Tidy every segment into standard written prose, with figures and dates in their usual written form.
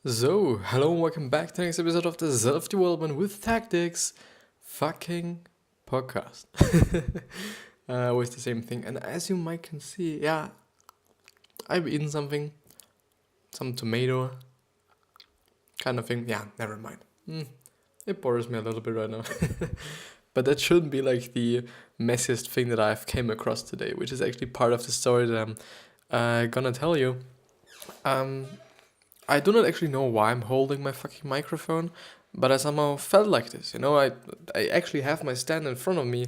So, hello and welcome back to the next episode of the Self-Development with Tactics fucking podcast. Always the same thing. And as you might can see, yeah, I've eaten something, some tomato kind of thing. Yeah, never mind. It bores me a little bit right now. But that shouldn't be like the messiest thing that I've came across today, which is actually part of the story that I'm gonna tell you. Um, I do not actually know why I'm holding my fucking microphone, but I somehow felt like this. I actually have my stand in front of me,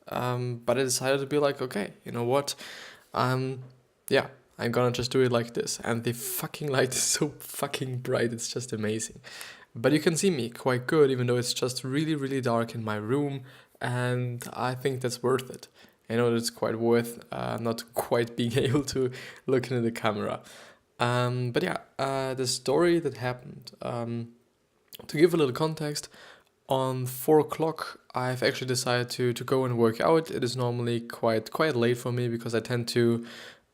but I decided to be like, okay, you know what? Um, yeah, I'm gonna just do it like this. And the fucking light is so fucking bright, it's just amazing. But you can see me quite good, even though it's just really, really dark in my room, and I think that's worth it. It's quite worth not quite being able to look into the camera. But yeah, the story that happened. To give a little context, on 4 o'clock, I've actually decided to go and work out. It is normally quite late for me because I tend to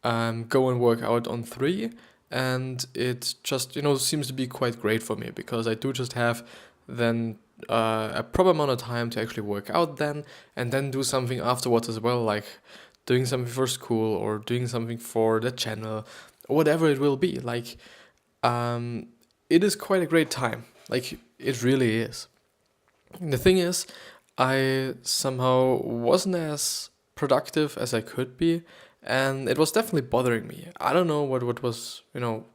go and work out on 3, and it just seems to be quite great for me because I do just have then a proper amount of time to actually work out then, and then do something afterwards as well, like doing something for school or doing something for the channel, whatever it will be. Like, it is quite a great time. Like, it really is. The thing is, I somehow wasn't as productive as I could be, and it was definitely bothering me. I don't know what was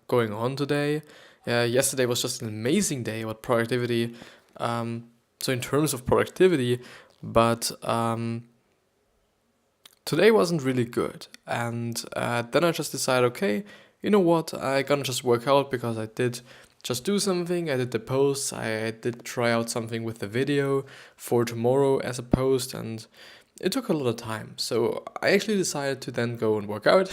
going on today. Yesterday was just an amazing day with productivity. So in terms of productivity, but today wasn't really good. And then I just decided, okay, you know what? I gonna just work out because I did just do something. I did the posts. I did try out something with the video for tomorrow as a post, and it took a lot of time. So I actually decided to then go and work out.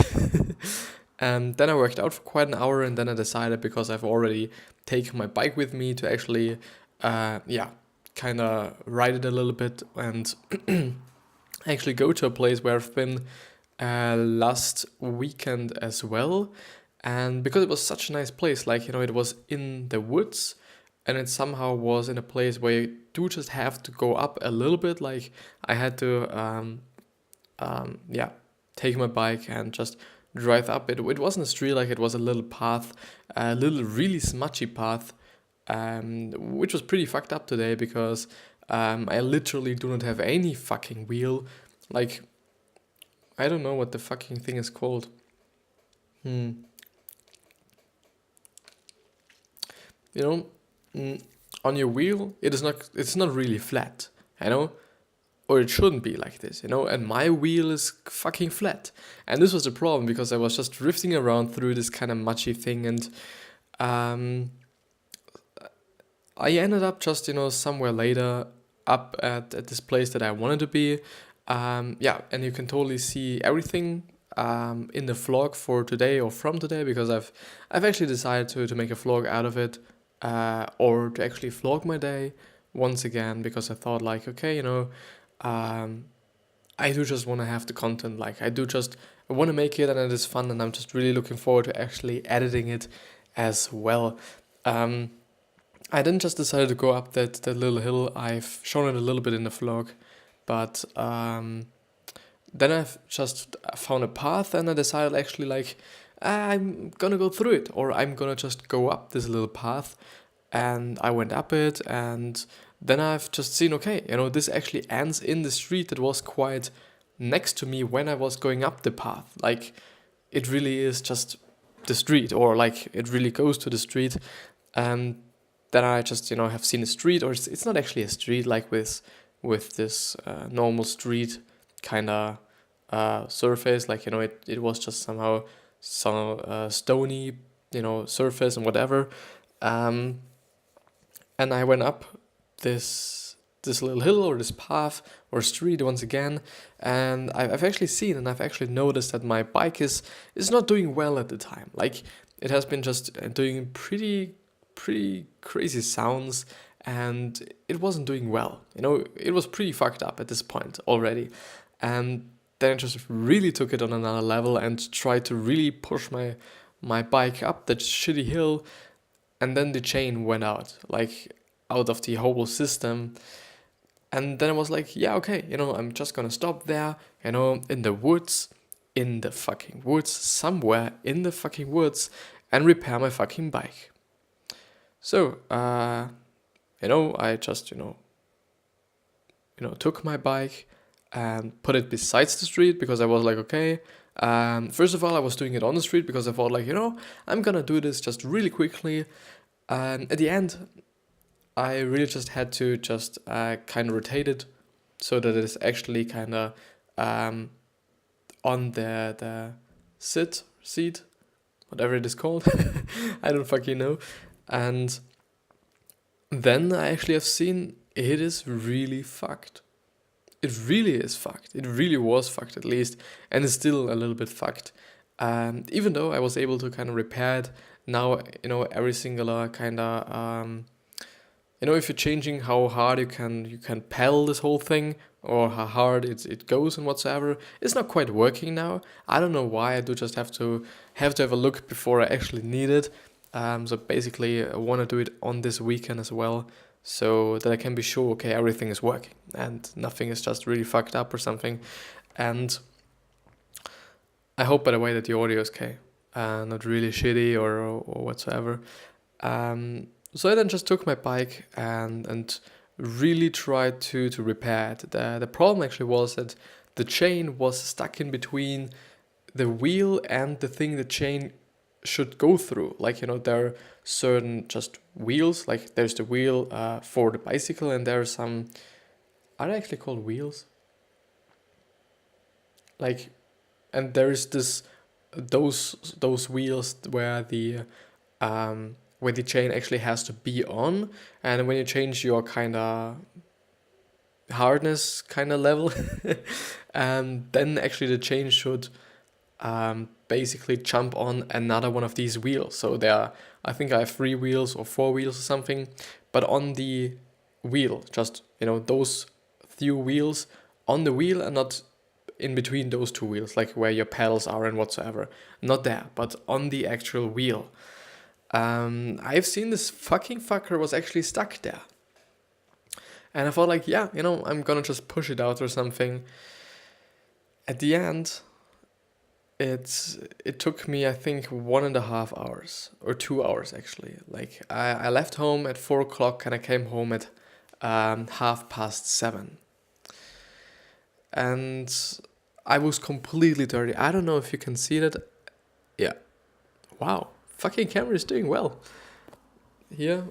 And then I worked out for quite an hour, and then I decided, because I've already taken my bike with me, to actually, kind of ride it a little bit and actually go to a place where I've been last weekend as well. And because it was such a nice place, like, it was in the woods, and it somehow was in a place where you do just have to go up a little bit. Like, I had to, take my bike and just drive up. It wasn't a street, like, it was a little path, a little really smudgy path, which was pretty fucked up today because I literally do not have any fucking wheel. Like, I don't know what the fucking thing is called. You know, on your wheel, it's not really flat, or it shouldn't be like this, and my wheel is fucking flat. And this was the problem because I was just drifting around through this kind of muddy thing, and I ended up just, somewhere later up at this place that I wanted to be. And you can totally see everything in the vlog for today or from today, because I've actually decided to make a vlog out of it, or to actually vlog my day once again, because I thought, like, okay, I do just want to have the content. Like, I want to make it, and it is fun, and I'm just really looking forward to actually editing it as well. I didn't just decide to go up that little hill. I've shown it a little bit in the vlog, but then I've just found a path, and I decided, actually, like, I'm gonna go through it, or I'm gonna just go up this little path. And I went up it, and then I've just seen, okay, this actually ends in the street that was quite next to me when I was going up the path. Like, it really is just the street, or like it really goes to the street. And then I just, have seen a street, or it's not actually a street, like with this normal street kind of surface. Like, it was just somehow some stony, surface and whatever. And I went up this little hill, or this path or street once again, and I've actually seen, and I've actually noticed that my bike is not doing well at the time. Like, it has been just doing pretty crazy sounds, and it wasn't doing well. It was pretty fucked up at this point already. And then I just really took it on another level and tried to really push my bike up that shitty hill. and then the chain went out, like out of the whole system. And then I was like, yeah, okay, I'm just gonna stop there, in the woods, somewhere in the fucking woods, and repair my fucking bike. So, I just, took my bike and put it besides the street, because I was like, okay, first of all, I was doing it on the street because I thought like, I'm gonna do this just really quickly. And at the end, I really just had to just kind of rotate it so that it is actually kind of on the seat, whatever it is called. I don't fucking know. And then I actually have seen it is really fucked. It really is fucked. It really was fucked, at least, and it's still a little bit fucked. Even though I was able to kind of repair it, now, every single kind of, if you're changing how hard you can pedal this whole thing, or how hard it goes and whatsoever, it's not quite working now. I don't know why. I do just have to have a look before I actually need it. So basically, I want to do it on this weekend as well, so that I can be sure, okay, everything is working and nothing is just really fucked up or something. And I hope, by the way, that the audio is okay, not really shitty or whatsoever. So I then just took my bike and really tried to repair it. The problem actually was that the chain was stuck in between the wheel and the thing the chain should go through. Like, there are certain just wheels, like there's the wheel for the bicycle, and there are some, are they actually called wheels? Like, and there's those wheels where the chain actually has to be on, and when you change your kind of hardness kind of level, then actually the chain should basically jump on another one of these wheels. So I think I have 3 wheels or 4 wheels or something, but on the wheel, just those few wheels on the wheel, and not in between those 2 wheels, like where your pedals are and whatsoever, not there, but on the actual wheel. I've seen this fucking fucker was actually stuck there, and I thought like, yeah, I'm gonna just push it out or something. At the end, it took me, I think, 1.5 hours or 2 hours actually. Like, I left home at 4 o'clock and I came home at 7:30, and I was completely dirty. I don't know if you can see that. Yeah, wow, fucking camera is doing well. Here,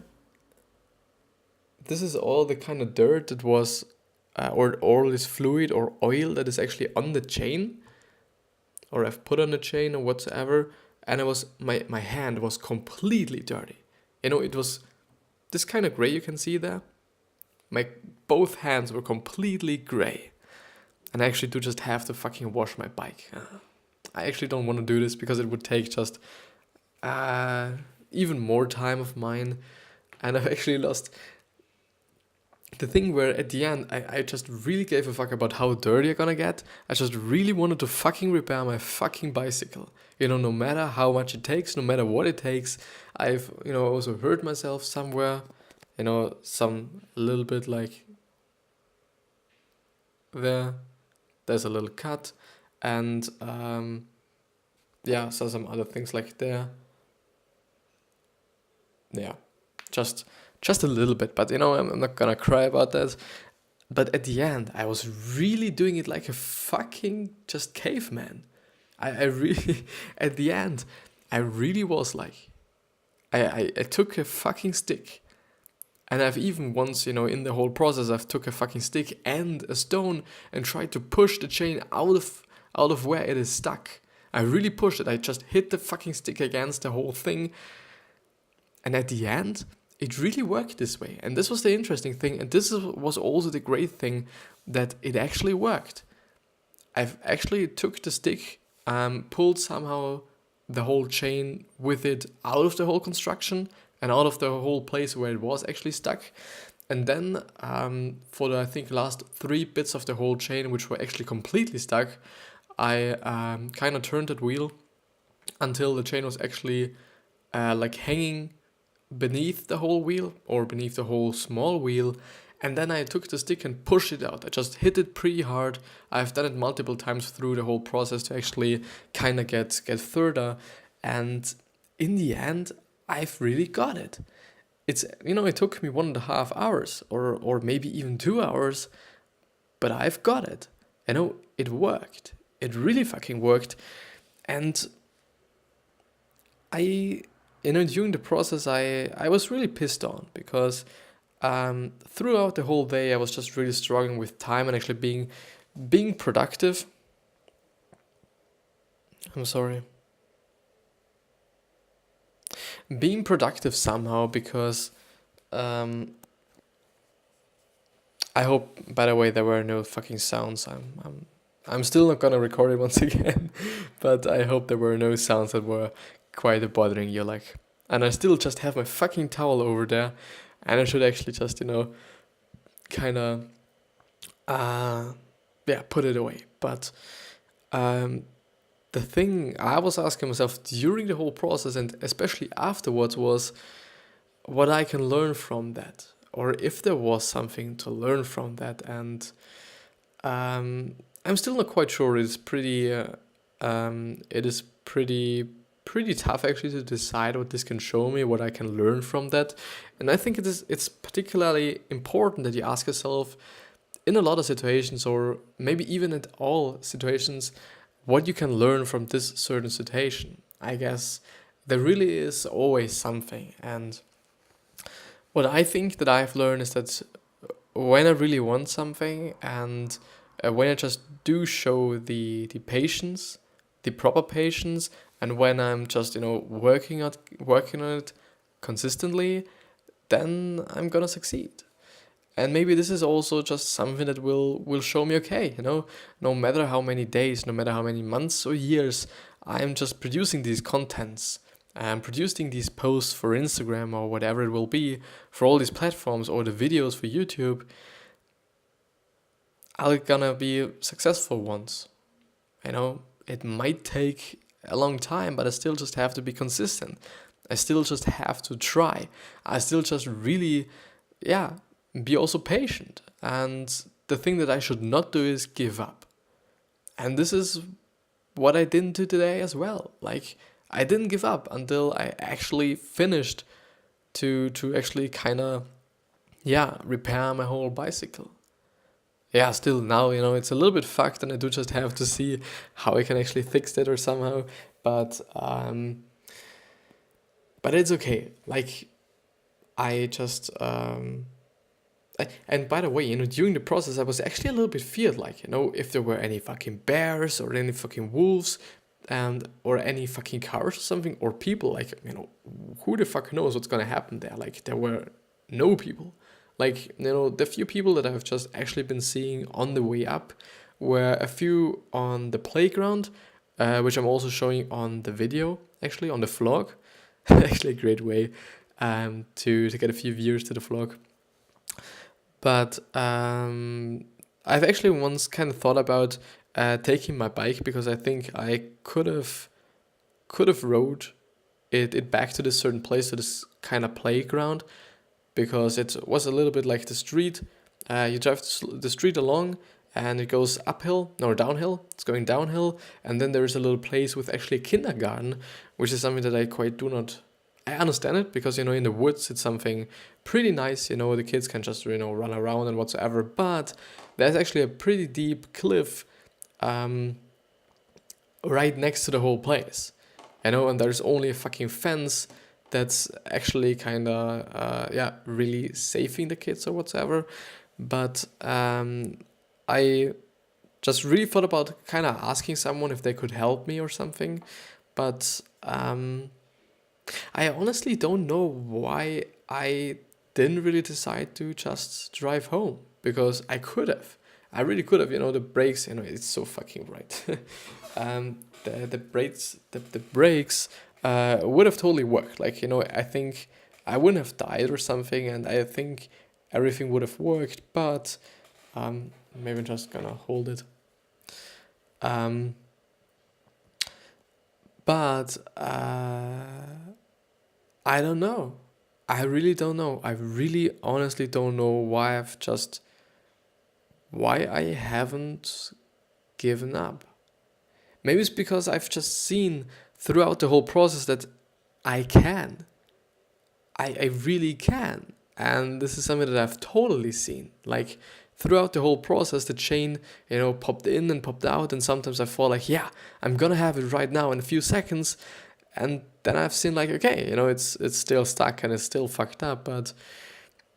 this is all the kind of dirt that was, or all this fluid or oil that is actually on the chain, or I've put on the chain or whatsoever, and it was my hand was completely dirty. It was this kind of gray you can see there. Both hands were completely gray, and I actually do just have to fucking wash my bike. I actually don't want to do this because it would take just even more time of mine, and I've actually lost the thing where at the end I just really gave a fuck about how dirty I'm gonna get. I just really wanted to fucking repair my fucking bicycle. No matter how much it takes, no matter what it takes. I've, also hurt myself somewhere, some a little bit like there's a little cut, and so some other things like there. Yeah, just a little bit, but I'm not gonna cry about that. But at the end, I was really doing it like a fucking just caveman. I really, at the end, I really was like, I took a fucking stick, and I've even once, in the whole process, I've took a fucking stick and a stone and tried to push the chain out of where it is stuck. I really pushed it. I just hit the fucking stick against the whole thing, and at the end, it really worked this way. And this was the interesting thing, and this was also the great thing, that it actually worked. I've actually took the stick, pulled somehow the whole chain with it out of the whole construction and out of the whole place where it was actually stuck. And then for the, I think, last 3 bits of the whole chain, which were actually completely stuck, I kind of turned that wheel until the chain was actually like hanging beneath the whole wheel or beneath the whole small wheel. And then I took the stick and pushed it out. I just hit it pretty hard. I've done it multiple times through the whole process to actually kind of get further. And in the end, I've really got it. It's, it took me 1.5 hours or maybe even 2 hours, but I've got it. It worked. It really fucking worked. And during the process, I was really pissed on because throughout the whole day, I was just really struggling with time and actually being productive. I'm sorry. Being productive somehow because I hope, by the way, there were no fucking sounds. I'm still not gonna record it once again, but I hope there were no sounds that were quite bothering you. And I still just have my fucking towel over there, and I should actually just kind of put it away. But the thing I was asking myself during the whole process and especially afterwards was what I can learn from that, or if there was something to learn from that. And I'm still not quite sure. It is pretty tough actually to decide what this can show me, what I can learn from that. And I think it's particularly important that you ask yourself in a lot of situations, or maybe even at all situations, what you can learn from this certain situation. I guess there really is always something. And what I think that I've learned is that when I really want something and when I just do show the patience, the proper patience, and when I'm just working on it consistently, then I'm gonna succeed. And maybe this is also just something that will show me, okay, no matter how many days, no matter how many months or years I'm just producing these contents and producing these posts for Instagram or whatever it will be, for all these platforms, or the videos for YouTube, I'm gonna be successful once. It might take a long time, but I still just have to be consistent. I still just have to try. I still just really, be also patient. And the thing that I should not do is give up. And this is what I didn't do today as well. I didn't give up until I actually finished to actually kind of, repair my whole bicycle. Yeah, still now, it's a little bit fucked and I do just have to see how I can actually fix it or somehow. But it's okay. I just, and by the way, during the process, I was actually a little bit feared, if there were any fucking bears or any fucking wolves or any fucking cars or something, or people, who the fuck knows what's gonna happen there? There were no people. The few people that I've just actually been seeing on the way up were a few on the playground, which I'm also showing on the video, actually, on the vlog. Actually, a great way to get a few viewers to the vlog. But I've actually once kind of thought about taking my bike, because I think I could have rode it back to this certain place, to this kind of playground, because it was a little bit like the street. You drive the street along and it goes downhill. It's going downhill, and then there's a little place with actually a kindergarten, which is something that I quite do not. I understand it because in the woods it's something pretty nice. The kids can just run around and whatsoever. But there's actually a pretty deep cliff right next to the whole place. And there's only a fucking fence that's actually kind of really saving the kids or whatsoever. But I just really thought about kind of asking someone if they could help me or something. But I honestly don't know why I didn't really decide to just drive home, because I could have. I really could have. The brakes, it's so fucking bright. The brakes would have totally worked. I think I wouldn't have died or something, and I think everything would have worked, but maybe I'm just gonna hold it. But I don't know. I really don't know. I really honestly don't know why I haven't given up. Maybe it's because I've just seen throughout the whole process that I can. I really can. And this is something that I've totally seen. Like throughout the whole process, the chain, popped in and popped out. And sometimes I feel like, yeah, I'm going to have it right now in a few seconds. And then I've seen like, okay, it's still stuck and it's still fucked up. But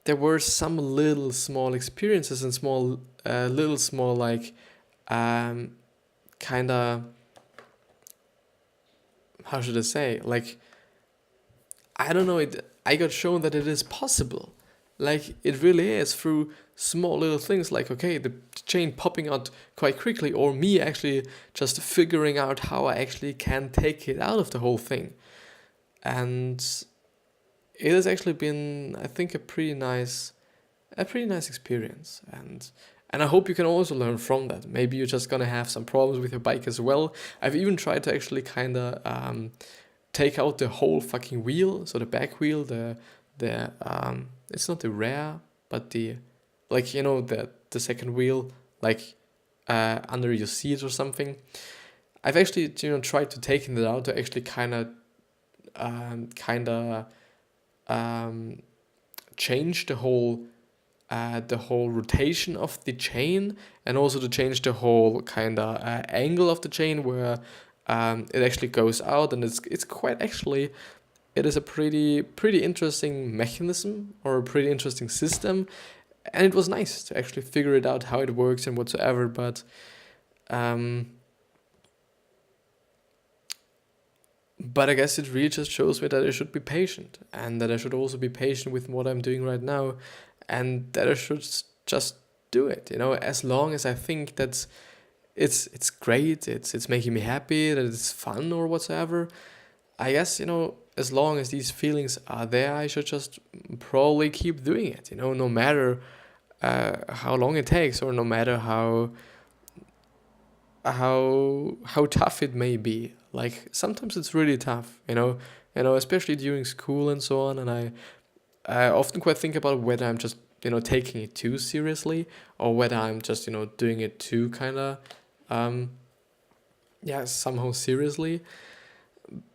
there were some little small experiences and little small like kind of, how should I say, like, I don't know, I got shown that it is possible. Like, it really is through small little things like, okay, the chain popping out quite quickly, or me actually just figuring out how I actually can take it out of the whole thing. And it has actually been, I think, a pretty nice experience. And I hope you can also learn from that. Maybe you're just gonna have some problems with your bike as well. I've even tried to actually kind of take out the whole fucking wheel, so the back wheel, the it's not the rear, but the the second wheel, like under your seat or something. I've actually tried to take it out to actually kind of change the whole rotation of the chain, and also to change the whole kind of angle of the chain where it actually goes out, and it's quite actually, it is a pretty interesting mechanism, or a pretty interesting system, and it was nice to actually figure it out how it works and whatsoever. But I guess it really just shows me that I should be patient, and that I should also be patient with what I'm doing right now, and that I should just do it, as long as I think that it's great, it's making me happy, that it's fun or whatsoever. I guess, as long as these feelings are there, I should just probably keep doing it, no matter how long it takes, or no matter how tough it may be. Like sometimes it's really tough, especially during school and so on. And I often quite think about whether I'm just taking it too seriously, or whether I'm just doing it too kind of somehow seriously.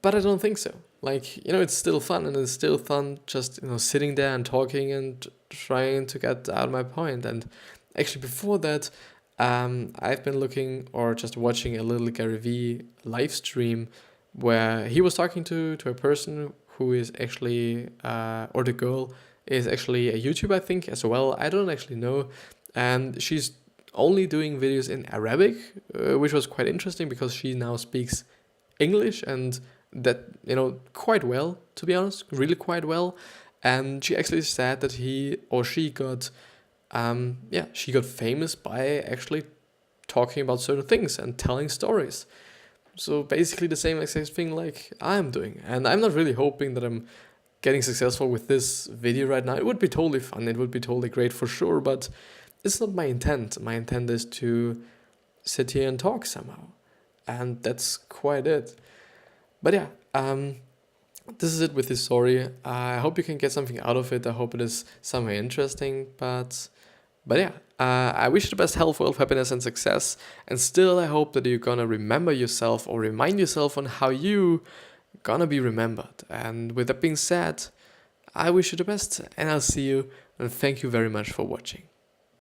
But I don't think so. Like, it's still fun, and it's still fun just sitting there and talking and trying to get out my point. And actually before that, I've been looking or just watching a little Gary Vee live stream where he was talking to a person who is actually, or the girl is actually a YouTuber, I think, as well. I don't actually know. And she's only doing videos in Arabic, which was quite interesting because she now speaks English, and that, quite well, to be honest, really quite well. And she actually said that she got famous by actually talking about certain things and telling stories. So basically the same exact thing like I'm doing. And I'm not really hoping that I'm getting successful with this video right now. It would be totally fun. It would be totally great for sure. But it's not my intent. My intent is to sit here and talk somehow. And that's quite it. But yeah, this is it with this story. I hope you can get something out of it. I hope it is somewhere interesting. But yeah, I wish you the best health, wealth, happiness, and success. And still, I hope that you're gonna remember yourself, or remind yourself on how you gonna be remembered. And with that being said, I wish you the best, and I'll see you. And thank you very much for watching.